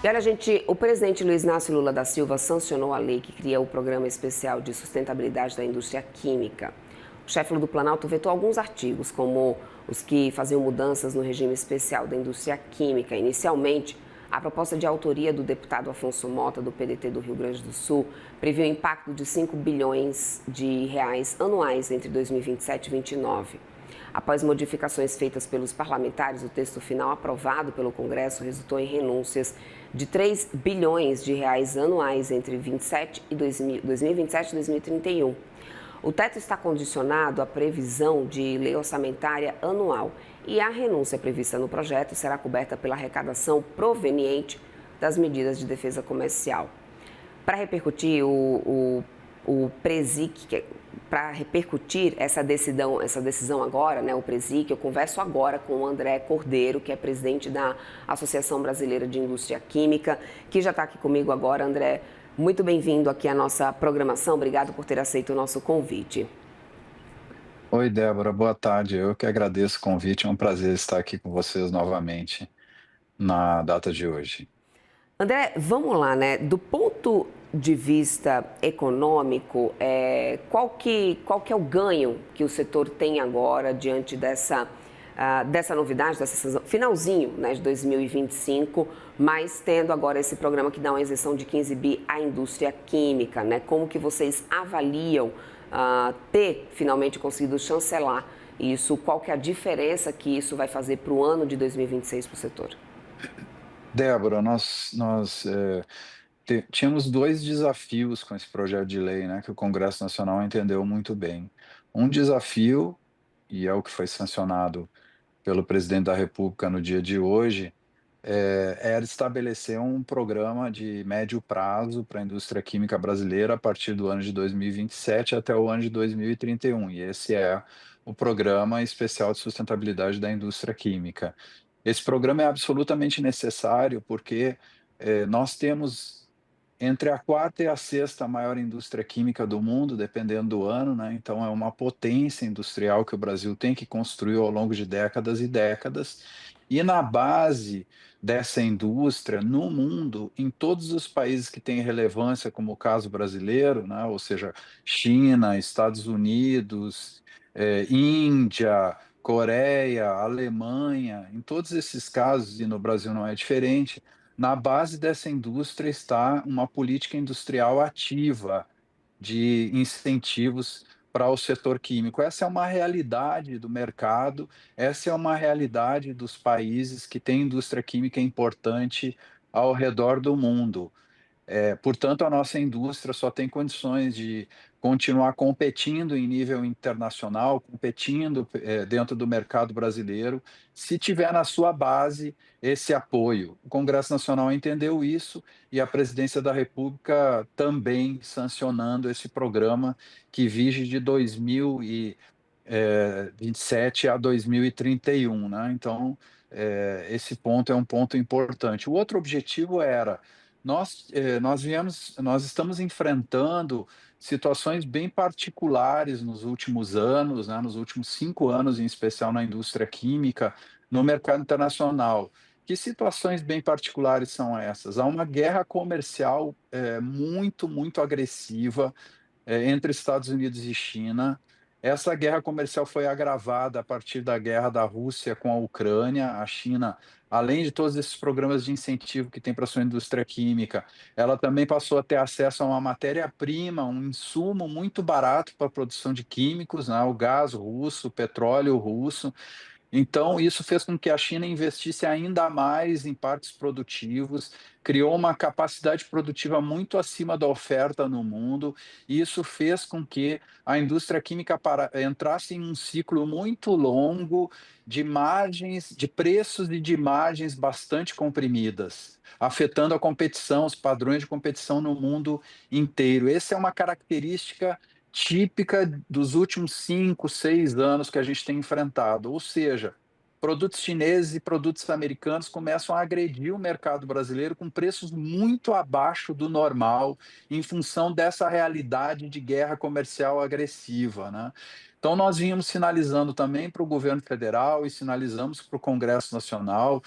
E olha, gente, o presidente Luiz Inácio Lula da Silva sancionou a lei que cria o Programa Especial de Sustentabilidade da Indústria Química. O chefe do Planalto vetou alguns artigos, como os que faziam mudanças no regime especial da indústria química. Inicialmente, a proposta de autoria do deputado Afonso Mota, do PDT do Rio Grande do Sul, previa um impacto de 5 bilhões de reais anuais entre 2027 e 2029. Após modificações feitas pelos parlamentares, o texto final aprovado pelo Congresso resultou em renúncias de 3 bilhões de reais anuais entre 2027 e 2031. O teto está condicionado à previsão de lei orçamentária anual e a renúncia prevista no projeto será coberta pela arrecadação proveniente das medidas de defesa comercial. Para repercutir o Presic, para repercutir essa decisão agora, né, o Presic, eu converso agora com o André Cordeiro, que é presidente da Associação Brasileira de Indústria Química, que já está aqui comigo agora. André, muito bem-vindo aqui à nossa programação. Obrigado por ter aceito o nosso convite. Oi, Débora, boa tarde. Eu que agradeço o convite. É um prazer estar aqui com vocês novamente na data de hoje. André, vamos lá, né? Do ponto de vista econômico, qual que é o ganho que o setor tem agora diante dessa novidade, finalzinho, né, de 2025, mas tendo agora esse programa que dá uma isenção de 15 bi à indústria química, né? Como que vocês avaliam ter finalmente conseguido chancelar isso? Qual que é a diferença que isso vai fazer para o ano de 2026 para o setor? Débora, nós tínhamos dois desafios com esse projeto de lei, né, que o Congresso Nacional entendeu muito bem. Um desafio, e é o que foi sancionado pelo presidente da República no dia de hoje, era estabelecer um programa de médio prazo para a indústria química brasileira a partir do ano de 2027 até o ano de 2031. E esse é o Programa Especial de Sustentabilidade da Indústria Química. Esse programa é absolutamente necessário porque nós temos entre a quarta e a sexta maior indústria química do mundo, dependendo do ano, né? Então é uma potência industrial que o Brasil tem que construir ao longo de décadas e décadas. E na base dessa indústria, no mundo, em todos os países que têm relevância, como o caso brasileiro, né? Ou seja, China, Estados Unidos, Índia, Coreia, Alemanha, em todos esses casos, e no Brasil não é diferente, na base dessa indústria está uma política industrial ativa de incentivos para o setor químico. Essa é uma realidade do mercado, essa é uma realidade dos países que têm indústria química importante ao redor do mundo. Portanto, a nossa indústria só tem condições de continuar competindo em nível internacional, competindo, dentro do mercado brasileiro, se tiver na sua base esse apoio. O Congresso Nacional entendeu isso e a Presidência da República também sancionando esse programa que vige de 2027 a 2031, né. Então, esse ponto é um ponto importante. O outro objetivo era nós estamos enfrentando situações bem particulares nos últimos anos, né, nos últimos 5 anos, em especial na indústria química, no mercado internacional. Que situações bem particulares são essas? Há uma guerra comercial, muito, muito agressiva, entre Estados Unidos e China. Essa guerra comercial foi agravada a partir da guerra da Rússia com a Ucrânia. A China, além de todos esses programas de incentivo que tem para a sua indústria química, ela também passou a ter acesso a uma matéria-prima, um insumo muito barato para a produção de químicos, né, o gás russo, o petróleo russo. Então, isso fez com que a China investisse ainda mais em parques produtivos, criou uma capacidade produtiva muito acima da oferta no mundo, e isso fez com que a indústria química entrasse em um ciclo muito longo de margens, de preços e de margens bastante comprimidas, afetando a competição, os padrões de competição no mundo inteiro. Essa é uma característica típica dos últimos 5, 6 anos que a gente tem enfrentado, ou seja, produtos chineses e produtos americanos começam a agredir o mercado brasileiro com preços muito abaixo do normal, em função dessa realidade de guerra comercial agressiva, né. Então nós vínhamos sinalizando também para o governo federal e sinalizamos para o Congresso Nacional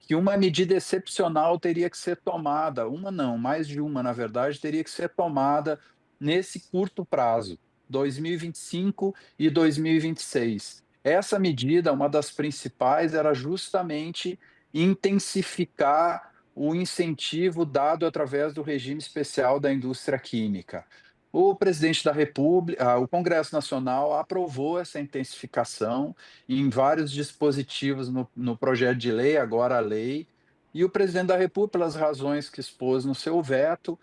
que uma medida excepcional teria que ser tomada, uma não, mais de uma, na verdade, teria que ser tomada nesse curto prazo, 2025 e 2026. Essa medida, uma das principais, era justamente intensificar o incentivo dado através do regime especial da indústria química. O presidente da República, o Congresso Nacional aprovou essa intensificação em vários dispositivos no projeto de lei, agora a lei, e o presidente da República, pelas razões que expôs no seu veto,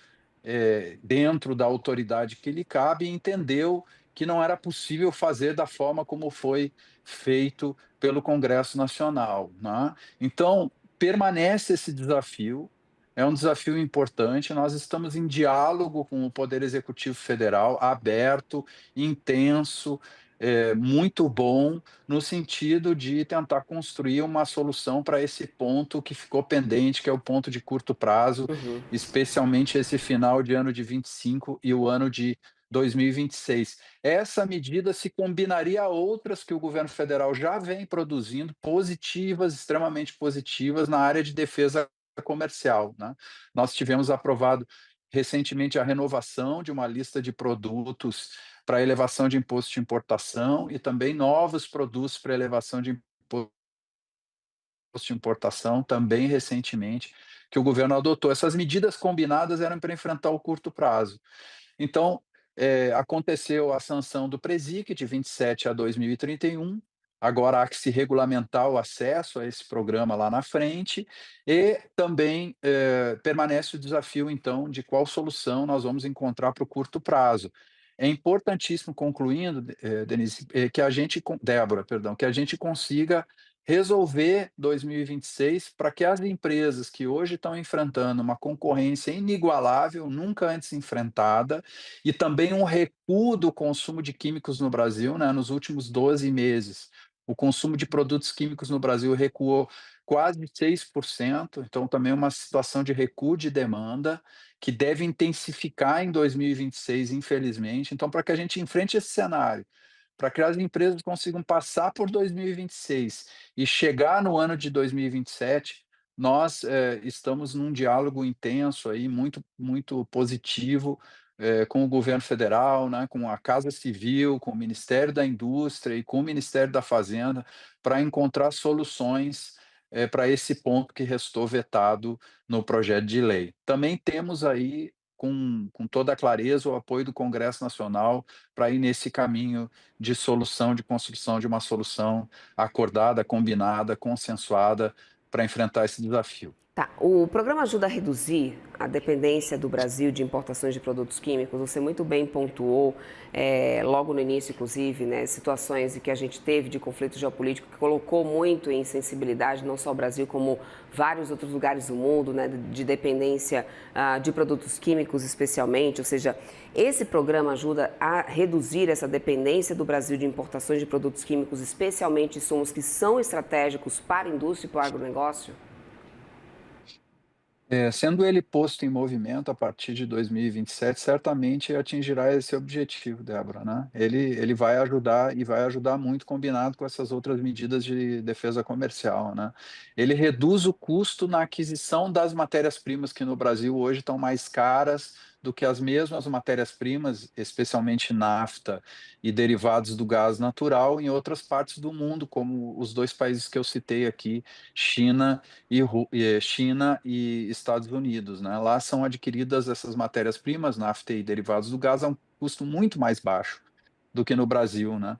dentro da autoridade que lhe cabe, entendeu que não era possível fazer da forma como foi feito pelo Congresso Nacional, né? Então, permanece esse desafio, é um desafio importante. Nós estamos em diálogo com o Poder Executivo Federal, aberto, intenso, muito bom, no sentido de tentar construir uma solução para esse ponto que ficou pendente, que é o ponto de curto prazo, Uhum. especialmente esse final de ano de 25 e o ano de 2026. Essa medida se combinaria a outras que o governo federal já vem produzindo, positivas, extremamente positivas, na área de defesa comercial, né? Nós tivemos aprovado recentemente a renovação de uma lista de produtos para elevação de imposto de importação e também novos produtos para elevação de imposto de importação, também recentemente, que o governo adotou. Essas medidas combinadas eram para enfrentar o curto prazo. Então, aconteceu a sanção do PRESIC de 27 a 2031, agora há que se regulamentar o acesso a esse programa lá na frente, e também, permanece o desafio, então, de qual solução nós vamos encontrar para o curto prazo. É importantíssimo, concluindo, Denise, que a gente con Débora, perdão, que a gente consiga resolver 2026 para que as empresas que hoje estão enfrentando uma concorrência inigualável, nunca antes enfrentada, e também um recuo do consumo de químicos no Brasil, né, nos últimos 12 meses. O consumo de produtos químicos no Brasil recuou quase 6%, então também uma situação de recuo de demanda, que deve intensificar em 2026, infelizmente. Então, para que a gente enfrente esse cenário, para que as empresas consigam passar por 2026 e chegar no ano de 2027, nós, estamos num diálogo intenso aí, muito positivo, com o governo federal, né, com a Casa Civil, com o Ministério da Indústria e com o Ministério da Fazenda, para encontrar soluções, para esse ponto que restou vetado no projeto de lei. Também temos aí, com toda a clareza, o apoio do Congresso Nacional para ir nesse caminho de solução, de construção de uma solução acordada, combinada, consensuada para enfrentar esse desafio. Tá. O programa ajuda a reduzir a dependência do Brasil de importações de produtos químicos. Você muito bem pontuou, logo no início, inclusive, né, situações em que a gente teve de conflito geopolítico que colocou muito em sensibilidade, não só o Brasil, como vários outros lugares do mundo, né, de dependência de produtos químicos, especialmente. Ou seja, esse programa ajuda a reduzir essa dependência do Brasil de importações de produtos químicos, especialmente insumos que são estratégicos para a indústria e para o agronegócio? Sendo ele posto em movimento a partir de 2027, certamente atingirá esse objetivo, Débora, né. Ele vai ajudar e vai ajudar muito combinado com essas outras medidas de defesa comercial, né. Ele reduz o custo na aquisição das matérias-primas que no Brasil hoje estão mais caras do que as mesmas matérias-primas, especialmente nafta e derivados do gás natural, em outras partes do mundo, como os 2 países que eu citei aqui, China China e Estados Unidos, né. Lá são adquiridas essas matérias-primas, nafta e derivados do gás, a um custo muito mais baixo do que no Brasil, né.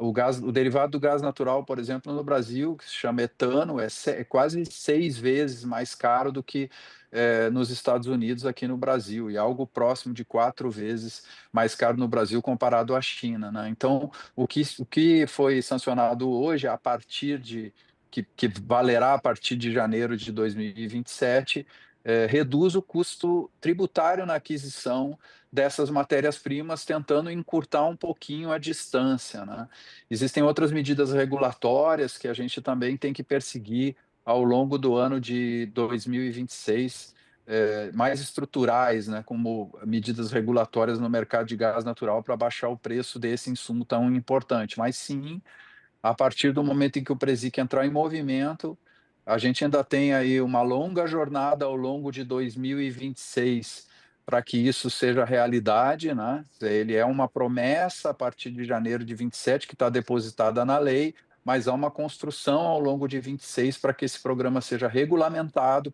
O derivado do gás natural, por exemplo, no Brasil, que se chama etano, é quase 6 vezes mais caro do que, nos Estados Unidos, aqui no Brasil, e algo próximo de 4 vezes mais caro no Brasil comparado à China, né. Então, o que foi sancionado hoje, a partir de que valerá a partir de janeiro de 2027, reduz o custo tributário na aquisição dessas matérias-primas, tentando encurtar um pouquinho a distância, né. Existem outras medidas regulatórias que a gente também tem que perseguir ao longo do ano de 2026, mais estruturais, né, como medidas regulatórias no mercado de gás natural para baixar o preço desse insumo tão importante. Mas sim, a partir do momento em que o Presic entrar em movimento, A gente ainda tem aí uma longa jornada ao longo de 2026 para que isso seja realidade, né. Ele é uma promessa a partir de janeiro de 27 que está depositada na lei, mas há uma construção ao longo de 26 para que esse programa seja regulamentado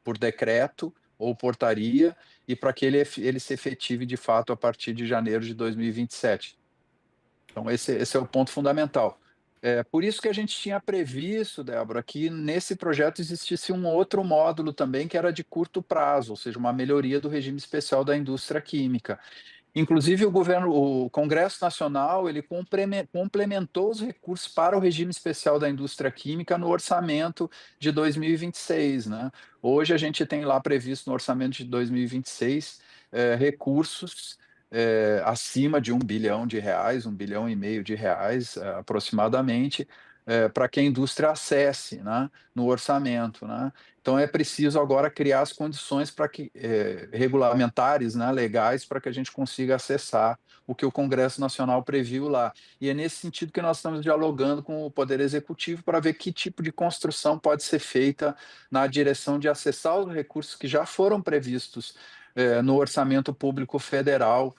por decreto ou portaria e para que ele se efetive de fato a partir de janeiro de 2027. Então esse é o ponto fundamental. É por isso que a gente tinha previsto, Débora, que nesse projeto existisse um outro módulo também que era de curto prazo, ou seja, uma melhoria do regime especial da indústria química. Inclusive o Congresso Nacional, ele complementou os recursos para o regime especial da indústria química no orçamento de 2026, né. Hoje a gente tem lá previsto no orçamento de 2026, recursos, acima de R$ 1 bilhão, R$ 1,5 bilhão, aproximadamente, para que a indústria acesse, né, no orçamento, né. Então é preciso agora criar as condições para que, regulamentares, né, legais, para que a gente consiga acessar o que o Congresso Nacional previu lá. E é nesse sentido que nós estamos dialogando com o Poder Executivo para ver que tipo de construção pode ser feita na direção de acessar os recursos que já foram previstos, no orçamento público federal,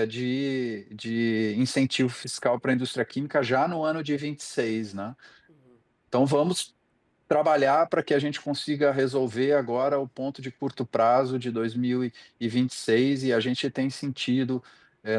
de incentivo fiscal para a indústria química já no ano de 26, né. Uhum. Então vamos trabalhar para que a gente consiga resolver agora o ponto de curto prazo de 2026 e a gente tem sentido,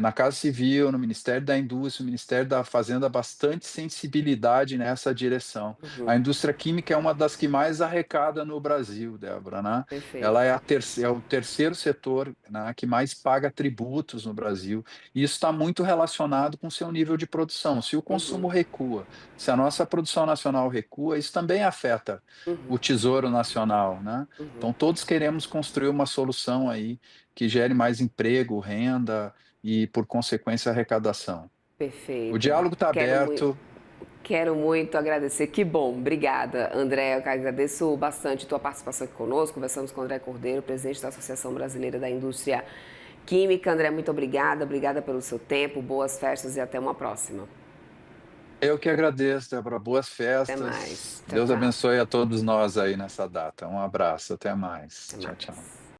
na Casa Civil, no Ministério da Indústria, no Ministério da Fazenda, bastante sensibilidade nessa direção. A Uhum. indústria química é uma das que mais arrecada no Brasil, Débora, né. Ela é Perfeito. a é o terceiro setor, né, que mais paga tributos no Brasil, e isso está muito relacionado com o seu nível de produção. Se o consumo Uhum. recua, se a nossa produção nacional recua, isso também afeta o Uhum. Tesouro Nacional, né. Uhum. Então todos queremos construir uma solução aí que gere mais emprego, renda e, por consequência, arrecadação. O Perfeito. diálogo está Quero muito. aberto. Quero muito agradecer. Que bom. Obrigada, André. Eu agradeço bastante tua participação aqui conosco. Conversamos com o André Cordeiro, presidente da Associação Brasileira da Indústria Química. André, muito obrigada. Obrigada pelo seu tempo. Boas festas e até uma próxima. Eu que agradeço, Débora. Boas Até festas. mais. Tchau, Deus tchau. abençoe a todos nós aí nessa data. Um abraço, até mais. Até Tchau, tchau. mais.